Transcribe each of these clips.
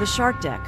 The Shark Deck.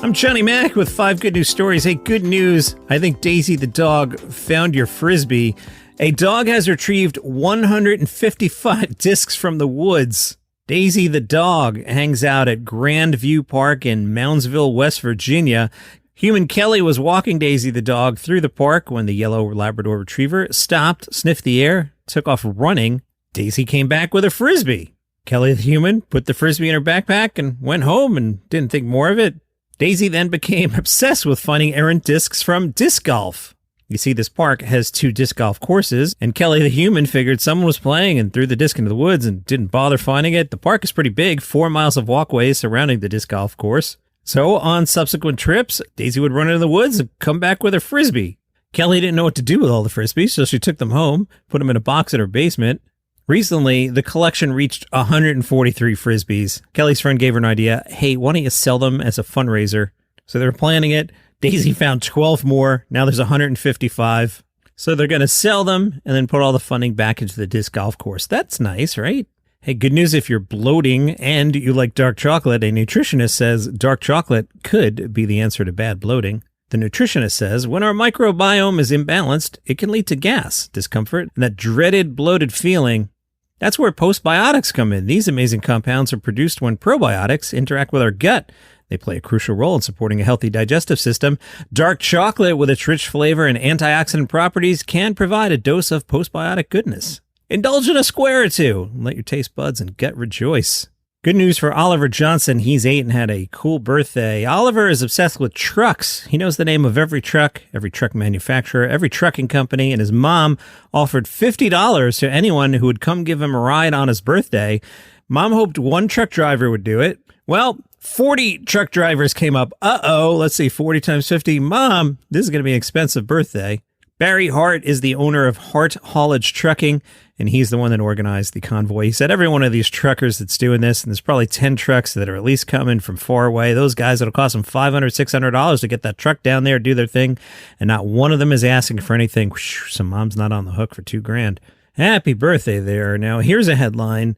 I'm Johnny Mac with 5 good news stories. Hey, good news. I think Daisy the dog found your frisbee. A dog has retrieved 155 discs from the woods. Daisy the dog hangs out at Grand View Park in Moundsville, West Virginia. Human Kelly was walking Daisy the dog through the park when the yellow Labrador retriever stopped, sniffed the air, took off running. Daisy came back with a frisbee. Kelly the human put the frisbee in her backpack and went home and didn't think more of it. Daisy then became obsessed with finding errant discs from disc golf. You see, this park has 2 disc golf courses, and Kelly the human figured someone was playing and threw the disc into the woods and didn't bother finding it. The park is pretty big, 4 miles of walkways surrounding the disc golf course. So on subsequent trips, Daisy would run into the woods and come back with her frisbee. Kelly didn't know what to do with all the frisbees, so she took them home, put them in a box in her basement. Recently, the collection reached 143 frisbees. Kelly's friend gave her an idea. Hey, why don't you sell them as a fundraiser? So they were planning it. Daisy found 12 more. Now there's 155. So they're going to sell them and then put all the funding back into the disc golf course. That's nice, right? Hey, good news if you're bloating and you like dark chocolate. A nutritionist says dark chocolate could be the answer to bad bloating. The nutritionist says when our microbiome is imbalanced, it can lead to gas, discomfort, and that dreaded bloated feeling. That's where postbiotics come in. These amazing compounds are produced when probiotics interact with our gut. They play a crucial role in supporting a healthy digestive system. Dark chocolate with its rich flavor and antioxidant properties can provide a dose of postbiotic goodness. Indulge in a square or two and let your taste buds and gut rejoice. Good news for Oliver Johnson. He's 8 and had a cool birthday. Oliver is obsessed with trucks. He knows the name of every truck manufacturer, every trucking company, and his mom offered $50 to anyone who would come give him a ride on his birthday. Mom hoped one truck driver would do it. Well, 40 truck drivers came up. Let's see, 40 times 50. Mom, this is going to be an expensive birthday. Barry Hart is the owner of Hart Haulage Trucking, and he's the one that organized the convoy. He said every one of these truckers that's doing this, and there's probably 10 trucks that are at least coming from far away, those guys, it'll cost them $500, $600 to get that truck down there, do their thing, and not one of them is asking for anything. Whoosh, so mom's not on the hook for $2,000. Happy birthday there. Now, here's a headline.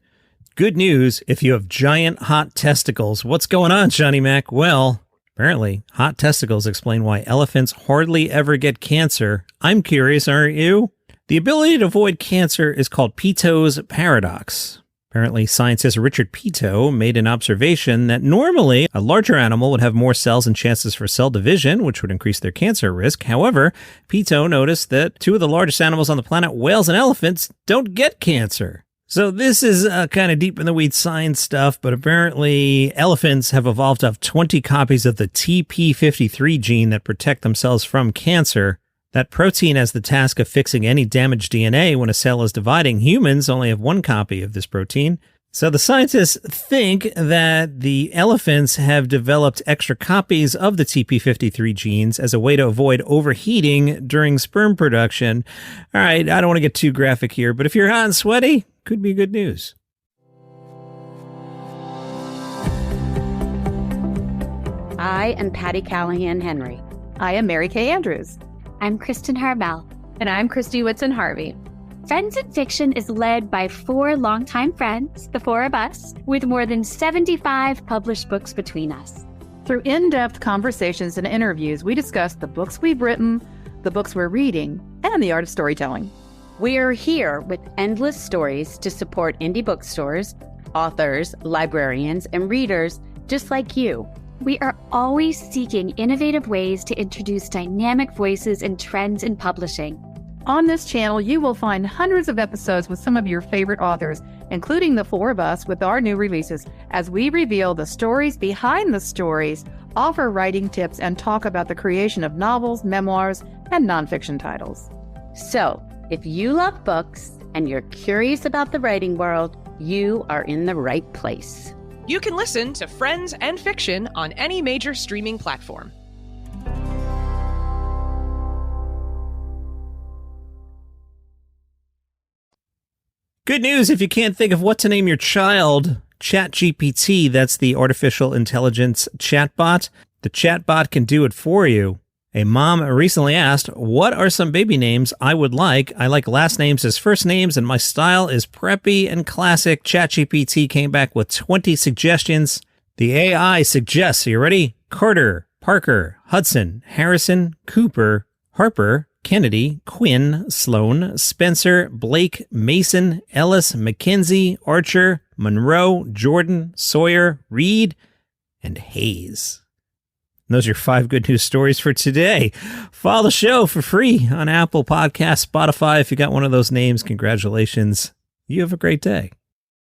Good news if you have giant hot testicles. What's going on, Johnny Mac? Well, apparently, hot testicles explain why elephants hardly ever get cancer. I'm curious, aren't you? The ability to avoid cancer is called Peto's paradox. Apparently, scientist Richard Peto made an observation that normally a larger animal would have more cells and chances for cell division, which would increase their cancer risk. However, Peto noticed that 2 of the largest animals on the planet, whales and elephants, don't get cancer. So this is kind of deep in the weeds science stuff, but apparently elephants have evolved to have 20 copies of the TP53 gene that protect themselves from cancer. That protein has the task of fixing any damaged DNA when a cell is dividing. Humans only have 1 copy of this protein. So the scientists think that the elephants have developed extra copies of the TP53 genes as a way to avoid overheating during sperm production. All right, I don't want to get too graphic here, but if you're hot and sweaty, could be good news. I am Patty Callahan Henry. I am Mary Kay Andrews. I'm Kristen Harbell. And I'm Christy Whitson-Harvey. Friends in Fiction is led by 4 longtime friends, the 4 of us, with more than 75 published books between us. Through in-depth conversations and interviews, we discuss the books we've written, the books we're reading, and the art of storytelling. We are here with endless stories to support indie bookstores, authors, librarians, and readers just like you. We are always seeking innovative ways to introduce dynamic voices and trends in publishing. On this channel, you will find hundreds of episodes with some of your favorite authors, including the 4 of us with our new releases, as we reveal the stories behind the stories, offer writing tips, and talk about the creation of novels, memoirs, and nonfiction titles. So, if you love books and you're curious about the writing world, you are in the right place. You can listen to Friends and Fiction on any major streaming platform. Good news if you can't think of what to name your child. ChatGPT, that's the artificial intelligence chatbot. The chatbot can do it for you. A mom recently asked, what are some baby names I would like? I like last names as first names, and my style is preppy and classic. ChatGPT came back with 20 suggestions. The AI suggests, are you ready? Carter, Parker, Hudson, Harrison, Cooper, Harper, Kennedy, Quinn, Sloan, Spencer, Blake, Mason, Ellis, Mackenzie, Archer, Monroe, Jordan, Sawyer, Reed, and Hayes. And those are your 5 good news stories for today. Follow the show for free on Apple Podcasts, Spotify. If you got one of those names, congratulations. You have a great day.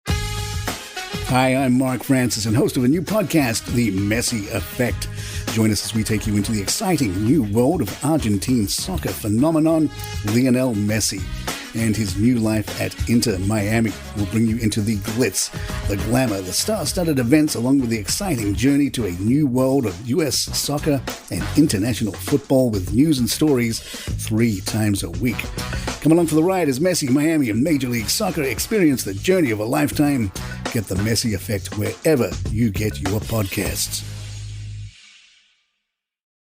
Hi, I'm Mark Francis and host of a new podcast, The Messi Effect. Join us as we take you into the exciting new world of Argentine soccer phenomenon, Lionel Messi. And his new life at Inter Miami will bring you into the glitz, the glamour, the star-studded events, along with the exciting journey to a new world of U.S. soccer and international football with news and stories 3 times a week. Come along for the ride as Messi, Miami, and Major League Soccer experience the journey of a lifetime. Get the Messi Effect wherever you get your podcasts.